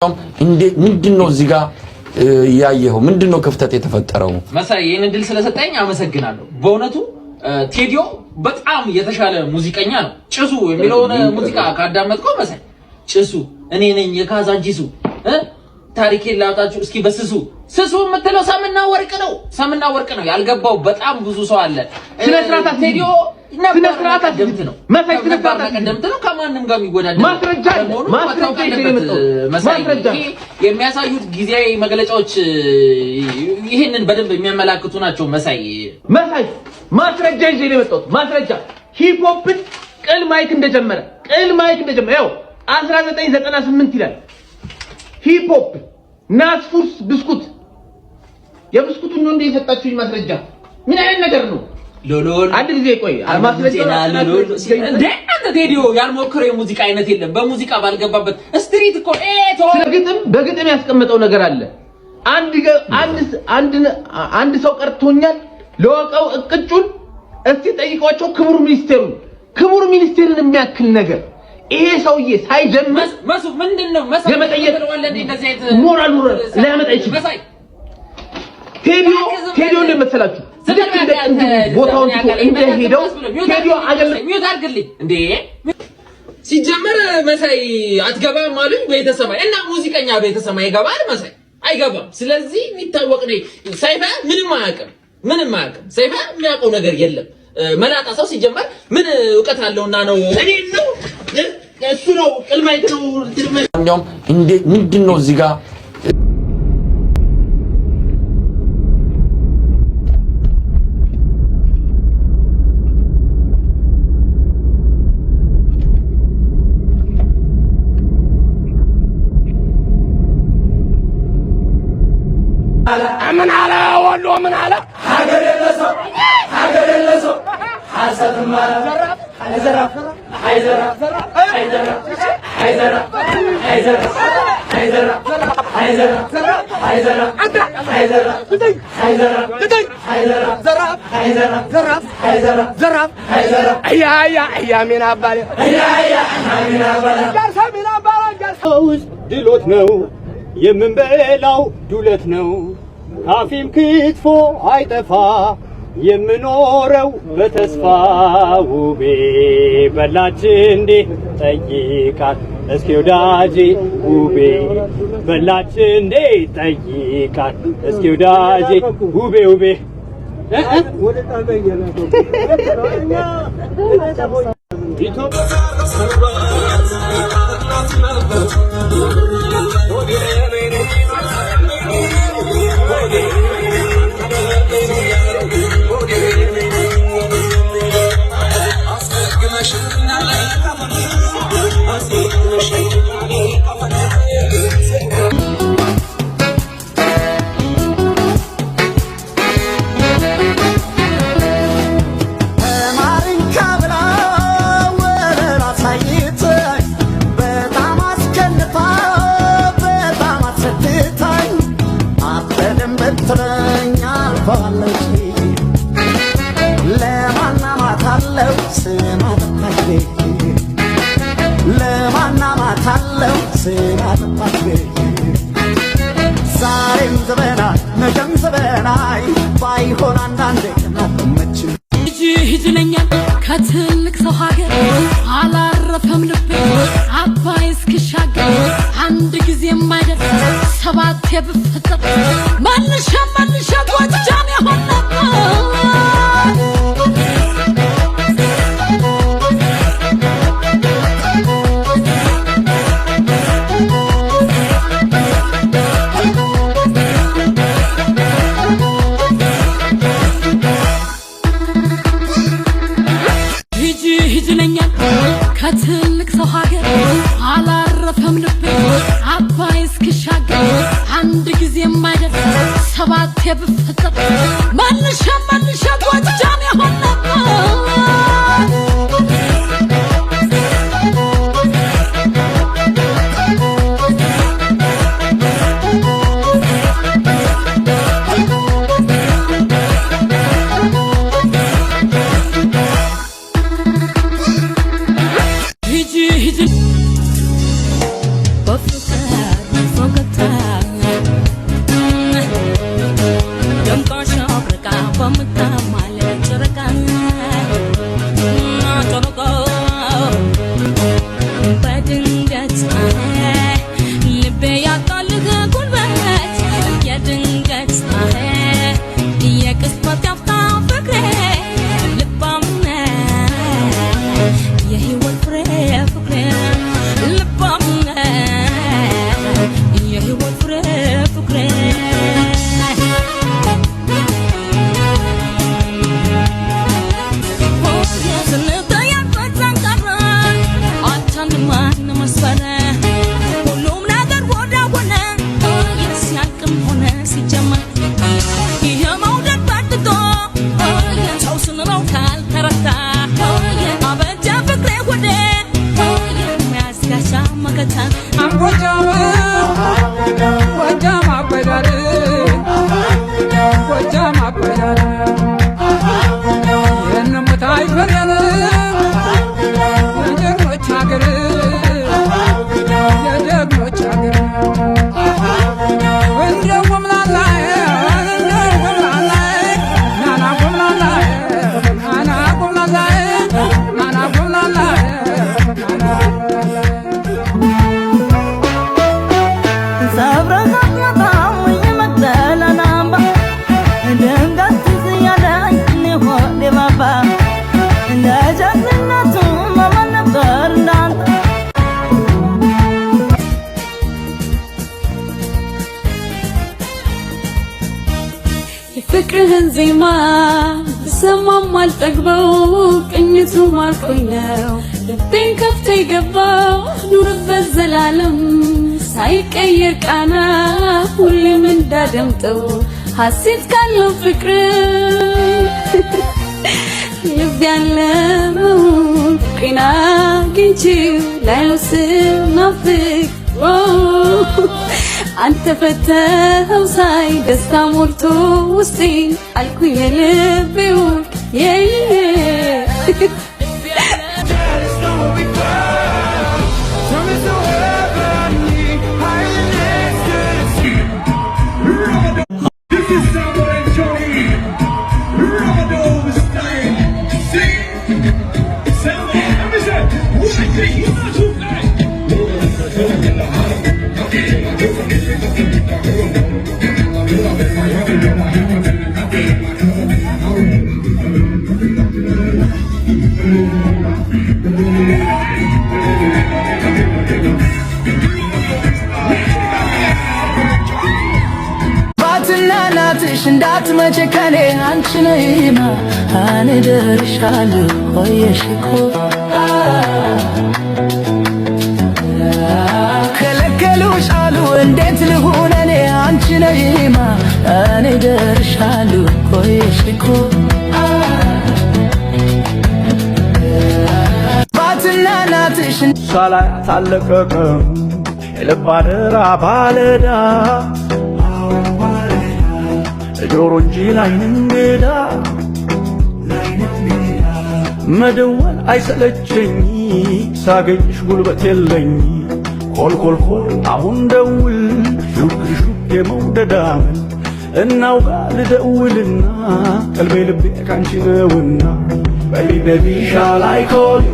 ምንድነው እዚህ ጋር ያየኸው ምንድነው ክፍተት የተፈጠረው? መሳይ ይሄን ድል ስለሰጠኝ አመሰግናለሁ። በእውነቱ ቴዲዮ በጣም የተሻለ ሙዚቀኛ ነው። ጭሱ የሚለውን ሙዚቃ ካዳመጥከው መሳይ ጭሱ እኔ ነኝ የካዛንቺሱ ታሪኬን ላውጣችሁ እስኪ በስሱ ስሱ የምትለው ሰምና ወርቅ ነው። ሰምና ወርቅ ነው ያልገባው በጣም ብዙ ሰው አለ። ስለስራታ ቴዲዮ ነበር ቀደምት ነው መሳይ ስለስራታ ቀደምት ነው ከማንም ጋር የሚወዳደር ማስረጃ የሚያሳዩት ጊዜያዊ መግለጫዎች ይሄንን በደንብ የሚያመላክቱ ናቸው። መሳይ ማስረጃ ይዤ ነው የመጣሁት። ማስረጃ ሂፕ ሆፕን ቅል ማይክ እንደጀመረ ያው 1998 ይላል። ሂፕ ሆፕ ናስፉስ ብስኩት የብስኩቱን ነው እንደ የሰጣችሁኝ ማስረጃ ምን አይነት ነገር ነው? ሎሎል አንድ ጊዜ ቆይ ማስረጃ እንደ አንተ ቴዲዮ ያልሞከረው የሙዚቃ አይነት የለም። በሙዚቃ ባልገባበት ስትሪት እኮ በግጥም ያስቀመጠው ነገር አለ። አንድ ሰው ቀርቶኛል ለወቀው እቅጩን እስቲ ጠይቋቸው ክቡር ሚኒስቴርን የሚያክል ነገር ይሄ ሰውዬ ሳይጀምር ማሱ ምንድነው መሳይ ሞራል ሊያመጣ ይችላል። ቴዲዮ እንደመሰላችሁ ቦታውን እንደሄደው ቴዲዮ ሚዩት አድርግልኝ እንዴ ሲጀመር መሳይ አትገባም አሉኝ። ቤተሰማይ እና ሙዚቀኛ ቤተሰማይ ይገባል መሳይ አይገባም። ስለዚህ የሚታወቅ ነው። ሰይፈ ምንም አያውቅም። ሰይፈ የሚያውቀው ነገር የለም። መላጣ ሰው ሲጀመር ምን ዕውቀት አለውና ነው እኔ ነው እሱ ነው ቅልማይት ነው እንደውም ምንድነው እዚህ ጋር ምን አለ ወሎ ምን አለ ሀገር የለሰው ሐሰትም አለ አይዘራፍ ድሎት ነው የምንበላው ዱለት ነው ካፊም ክትፎ አይጠፋ የምኖረው በተስፋ ውቤ በላች እንዴ ጠይቃት እስኪ ወዳጄ ውቤ በላች እንዴ ጠይቃት እስኪ ወዳጄ ውቤ ዛሬም ዘበናይ ነገም ዘበናይ ባይሆን አንዳንዴ ናመች ይጅለኛል ከትልቅ ሰው ሀገር አላረፈም ልቤ አባይ እስክሻገር አንድ ጊዜ የማይደርስ ሰባት ብፈጠር መልሻ ጎጃም ይሆን ከትልቅ ሰው ሀገር አላረፈም ልቤ አባይ እስክሻገር አንድ ጊዜ የማይደርስ ሰባት ብፈጠር መልሻ ጎጃም ይሆን ሰብረሃት መጣም የመቅደላን አምባ ድንገት ዝያዳኝ ሆዴ ባባ ለጀግንነቱ ማን ነበር እንዳንተ የፍቅርህን ዜማ ብሰማም አልጠግበው ቅኝቱ ማርኮኝ ነው ልቤን ከፍቶ የገባው ኑርበት ዘላለም ሳይቀየር ቃና ሁሌም እንዳደምጠው ሐሴት ካለው ፍቅር ልብ ያለው ፍቅሬን አግኝቼው ላይወስን ናፍቅ አንተ ፈተኸው ሳይ ደስታ ሞልቶ ውስጤን አልኩኝ የልቤ ወርቅ ባትናናትሽ እንዳትመጪ ከኔ አንቺ ነይማ እኔ ደርሻለሁ ቆየሽኮ ከለከሉሽ አሉ እንዴት ልሁን እኔ አንቺ ነይማ እኔ ደርሻለሁ ቆየሽኮ ባትናናትሽ ሳላያት አለቀቀም የልብ አደራ ባለዳ ጆሮ እንጂ ላይን እንግዳ መደወል አይሰለቸኝ ሳገኝሽ ጉልበት የለኝ ኮልኮልኮል አሁን ደውል ሹክ ሹክ የመውደዳምን እናውጋ ልደውልና ቀልቤ ልቤ ካንቺ ነውና ቤቢ ቤቢ ሻል አይ ኮል